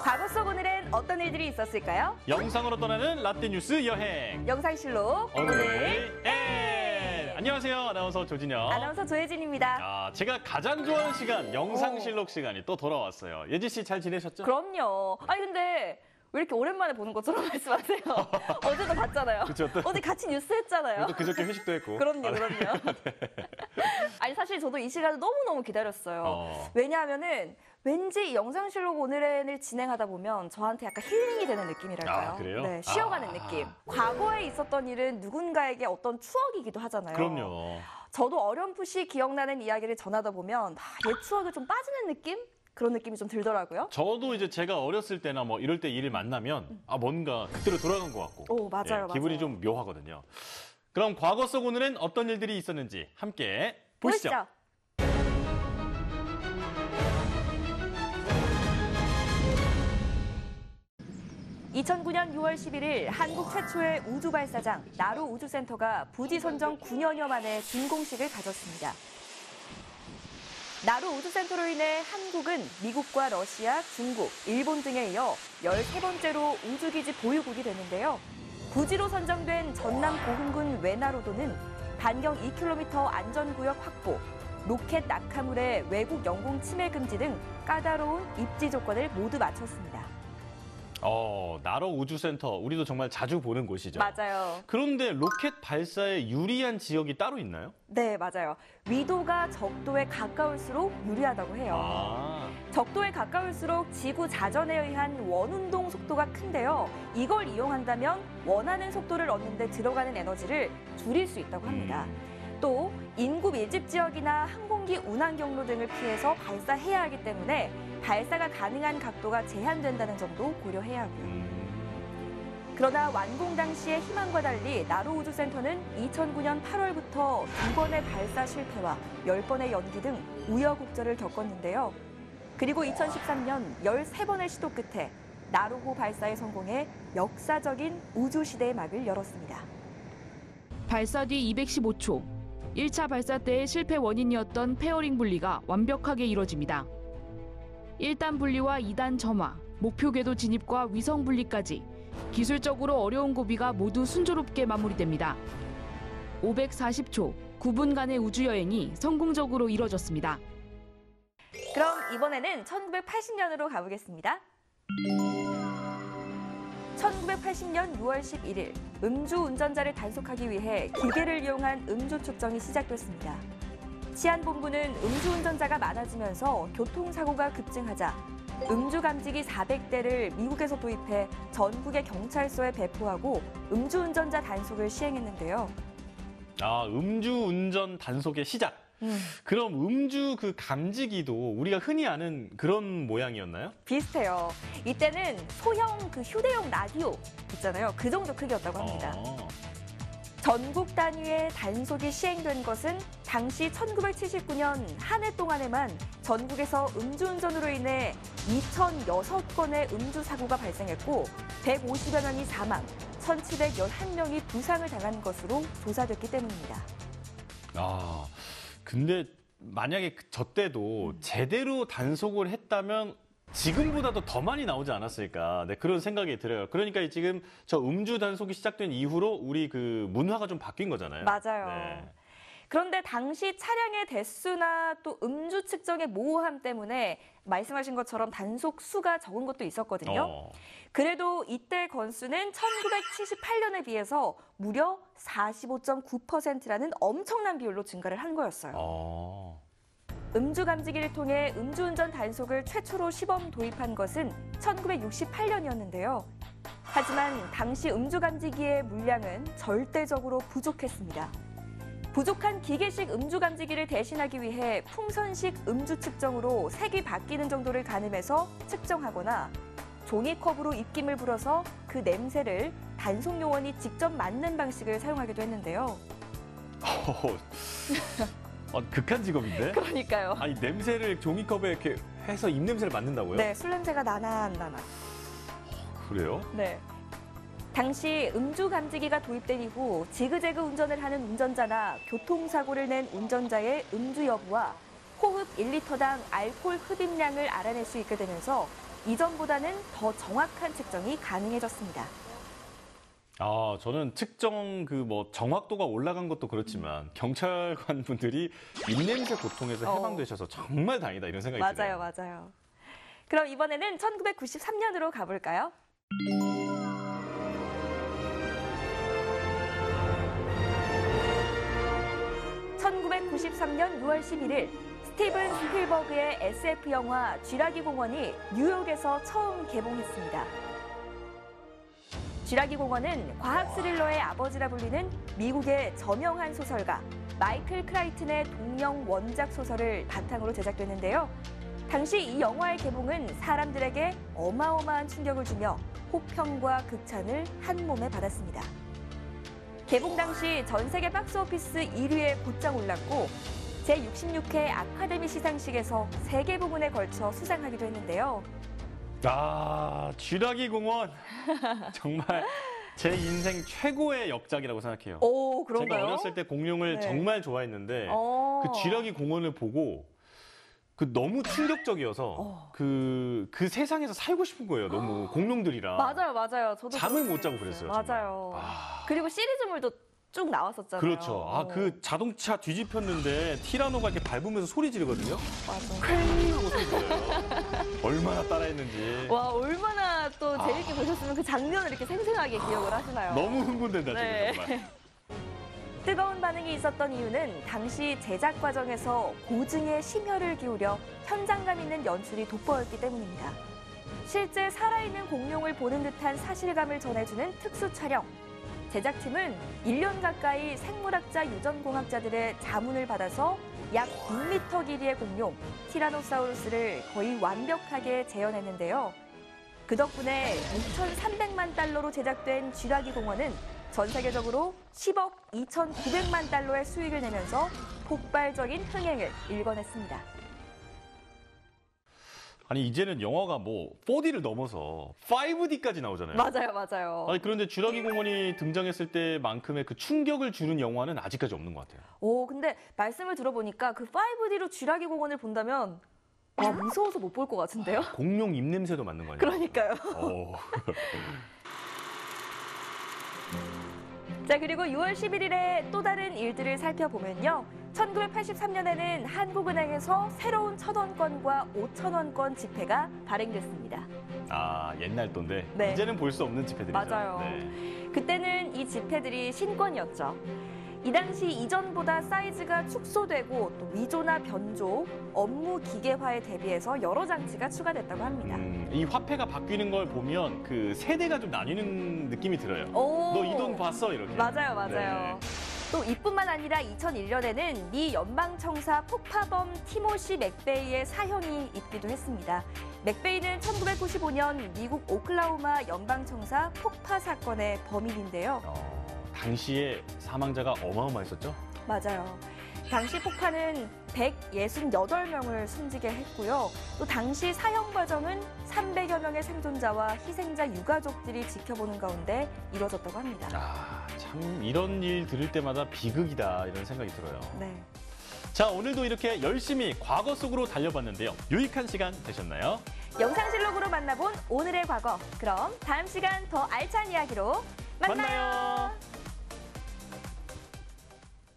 과거 속 오늘은 어떤 일들이 있었을까요? 영상으로 떠나는 라떼 뉴스 여행. 영상실록 오늘 N. 안녕하세요. 아나운서 조진영. 아나운서 조혜진입니다. 제가 가장 좋아하는 시간, 영상실록 시간이 또 돌아왔어요. 예지 씨 잘 지내셨죠? 그럼요. 아니 근데 왜 이렇게 오랜만에 보는 것처럼 말씀하세요? 어제도 봤잖아요. 그쵸, 어제 같이 뉴스 했잖아요. 또 그저께 회식도 했고. 그럼요. 네. 아니 사실 저도 이 시간을 너무너무 기다렸어요. 왜냐하면은 왠지 이 영상실록 오늘을 진행하다 보면 저한테 약간 힐링이 되는 느낌이랄까요? 그래요? 네, 쉬어가는 느낌. 과거에 있었던 일은 누군가에게 어떤 추억이기도 하잖아요. 그럼요. 저도 어렴풋이 기억나는 이야기를 전하다 보면 옛 추억에 좀 빠지는 느낌? 그런 느낌이 좀 들더라고요. 저도 이제 제가 어렸을 때나 뭐 이럴 때 일을 만나면 뭔가 그때로 돌아간 것 같고. 오, 맞아요. 기분이 좀 묘하거든요. 그럼 과거 속 오늘은 어떤 일들이 있었는지 함께 보시죠. 2009년 6월 11일 한국 최초의 우주발사장 나로 우주센터가 부지 선정 9년여 만에 준공식을 가졌습니다. 나로 우주센터로 인해 한국은 미국과 러시아, 중국, 일본 등에 이어 13번째로 우주기지 보유국이 되는데요. 부지로 선정된 전남 고흥군 외나로도는 반경 2km 안전구역 확보, 로켓 낙하물의 외국 영공 침해 금지 등 까다로운 입지 조건을 모두 마쳤습니다. 나로 우주센터, 우리도 정말 자주 보는 곳이죠. 맞아요. 그런데 로켓 발사에 유리한 지역이 따로 있나요? 네, 맞아요. 위도가 적도에 가까울수록 유리하다고 해요. 적도에 가까울수록 지구 자전에 의한 원운동 속도가 큰데요. 이걸 이용한다면 원하는 속도를 얻는 데 들어가는 에너지를 줄일 수 있다고 합니다. 또 인구 밀집 지역이나 항공기 운항 경로 등을 피해서 발사해야 하기 때문에 발사가 가능한 각도가 제한된다는 점도 고려해야 하고요. 그러나 완공 당시의 희망과 달리 나로 우주센터는 2009년 8월부터 2번의 발사 실패와 10번의 연기 등 우여곡절을 겪었는데요. 그리고 2013년 13번의 시도 끝에 나로호 발사에 성공해 역사적인 우주시대의 막을 열었습니다. 발사 뒤 215초, 1차 발사 때의 실패 원인이었던 페어링 분리가 완벽하게 이뤄집니다. 1단 분리와 2단 점화, 목표 궤도 진입과 위성 분리까지 기술적으로 어려운 고비가 모두 순조롭게 마무리됩니다. 540초, 9분간의 우주여행이 성공적으로 이뤄졌습니다. 그럼 이번에는 1980년으로 가보겠습니다. 1980년 6월 11일, 음주운전자를 단속하기 위해 기계를 이용한 음주 측정이 시작됐습니다. 치안본부는 음주운전자가 많아지면서 교통사고가 급증하자 음주감지기 400대를 미국에서 도입해 전국의 경찰서에 배포하고 음주운전자 단속을 시행했는데요. 음주운전 단속의 시작. 그럼 음주 그 감지기도 우리가 흔히 아는 그런 모양이었나요? 비슷해요. 이때는 소형 그 휴대용 라디오 있잖아요. 그 정도 크기였다고 합니다. 전국 단위의 단속이 시행된 것은 당시 1979년 한 해 동안에만 전국에서 음주운전으로 인해 2,006건의 음주사고가 발생했고 150여 명이 사망, 1,711명이 부상을 당한 것으로 조사됐기 때문입니다. 근데 만약에 저 때도 제대로 단속을 했다면 지금보다도 더 많이 나오지 않았을까, 그런 생각이 들어요. 그러니까 지금 저 음주 단속이 시작된 이후로 우리 그 문화가 좀 바뀐 거잖아요. 맞아요. 네. 그런데 당시 차량의 대수나 또 음주 측정의 모호함 때문에 말씀하신 것처럼 단속 수가 적은 것도 있었거든요. 그래도 이때 건수는 1978년에 비해서 무려 45.9%라는 엄청난 비율로 증가를 한 거였어요. 음주 감지기를 통해 음주운전 단속을 최초로 시범 도입한 것은 1968년이었는데요. 하지만 당시 음주 감지기의 물량은 절대적으로 부족했습니다. 부족한 기계식 음주 감지기를 대신하기 위해 풍선식 음주 측정으로 색이 바뀌는 정도를 가늠해서 측정하거나 종이컵으로 입김을 불어서 그 냄새를 단속 요원이 직접 맡는 방식을 사용하기도 했는데요. 극한 직업인데? 그러니까요. 아니, 냄새를 종이컵에 이렇게 해서 입냄새를 맡는다고요? 네, 술 냄새가 나난. 그래요? 네. 당시 음주 감지기가 도입된 이후 지그재그 운전을 하는 운전자나 교통사고를 낸 운전자의 음주 여부와 호흡 1리터당 알코올 흡입량을 알아낼 수 있게 되면서 이전보다는 더 정확한 측정이 가능해졌습니다. 저는 측정 정확도가 올라간 것도 그렇지만 경찰관 분들이 입냄새 고통에서 해방되셔서 정말 다행이다 이런 생각이 드네요. 맞아요. 그럼 이번에는 1993년으로 가볼까요? 1993년 6월 11일 스티븐 스필버그의 SF 영화 쥐라기 공원이 뉴욕에서 처음 개봉했습니다. 쥐라기 공원은 과학 스릴러의 아버지라 불리는 미국의 저명한 소설가 마이클 크라이튼의 동명 원작 소설을 바탕으로 제작됐는데요. 당시 이 영화의 개봉은 사람들에게 어마어마한 충격을 주며 호평과 극찬을 한 몸에 받았습니다. 개봉 당시 전 세계 박스오피스 1위에 곧장 올랐고 제66회 아카데미 시상식에서 3개 부문에 걸쳐 수상하기도 했는데요. 쥐라기 공원 정말 제 인생 최고의 역작이라고 생각해요. 오, 그런가요? 제가 어렸을 때 공룡을 정말 좋아했는데 그 쥐라기 공원을 보고 너무 충격적이어서 그 세상에서 살고 싶은 거예요. 너무 공룡들이랑. 맞아요. 저도 잠을 못 자고 그랬어요. 맞아요. 그리고 시리즈물도 쭉 나왔었잖아요. 그렇죠. 그 자동차 뒤집혔는데 티라노가 이렇게 밟으면서 소리 지르거든요. 맞아. 쾅 하고 소리 들려요. 얼마나 따라했는지. 와, 얼마나 또 재밌게 보셨으면 그 장면을 이렇게 생생하게 기억을 하시나요? 너무 흥분된다 지금 정말. 뜨거운 반응이 있었던 이유는 당시 제작 과정에서 고증에 심혈을 기울여 현장감 있는 연출이 돋보였기 때문입니다. 실제 살아있는 공룡을 보는 듯한 사실감을 전해주는 특수 촬영. 제작팀은 1년 가까이 생물학자 유전공학자들의 자문을 받아서 약 6m 길이의 공룡 티라노사우루스를 거의 완벽하게 재현했는데요. 그 덕분에 6,300만 달러로 제작된 쥐라기 공원은 전 세계적으로 10억 2,900만 달러의 수익을 내면서 폭발적인 흥행을 일궈냈습니다. 아니 이제는 영화가 4D를 넘어서 5D까지 나오잖아요. 맞아요. 그런데 쥐라기 공원이 등장했을 때만큼의 그 충격을 주는 영화는 아직까지 없는 것 같아요. 근데 말씀을 들어보니까 그 5D로 쥐라기 공원을 본다면 무서워서 못 볼 것 같은데요? 공룡 입냄새도 맡는 거 아니에요? 그러니까요. 자, 그리고 6월 11일에 또 다른 일들을 살펴보면요. 1983년에는 한국은행에서 새로운 1,000원권과 5,000원권 지폐가 발행됐습니다. 옛날 돈데 네. 이제는 볼 수 없는 지폐들이죠. 맞아요. 네. 그때는 이 지폐들이 신권이었죠. 이 당시 이전보다 사이즈가 축소되고 또 위조나 변조, 업무 기계화에 대비해서 여러 장치가 추가됐다고 합니다. 이 화폐가 바뀌는 걸 보면 그 세대가 좀 나뉘는 느낌이 들어요. 너 이 돈 봤어? 이렇게. 맞아요. 네. 또 이뿐만 아니라 2001년에는 미 연방청사 폭파범 티모시 맥베이의 사형이 있기도 했습니다. 맥베이는 1995년 미국 오클라호마 연방청사 폭파 사건의 범인인데요. 당시에 사망자가 어마어마했었죠? 맞아요. 당시 폭파는 168명을 숨지게 했고요. 또 당시 사형 과정은 300여 명의 생존자와 희생자 유가족들이 지켜보는 가운데 이뤄졌다고 합니다. 참 이런 일 들을 때마다 비극이다 이런 생각이 들어요. 네. 자, 오늘도 이렇게 열심히 과거 속으로 달려봤는데요. 유익한 시간 되셨나요? 영상실록으로 만나본 오늘의 과거. 그럼 다음 시간 더 알찬 이야기로 만나요.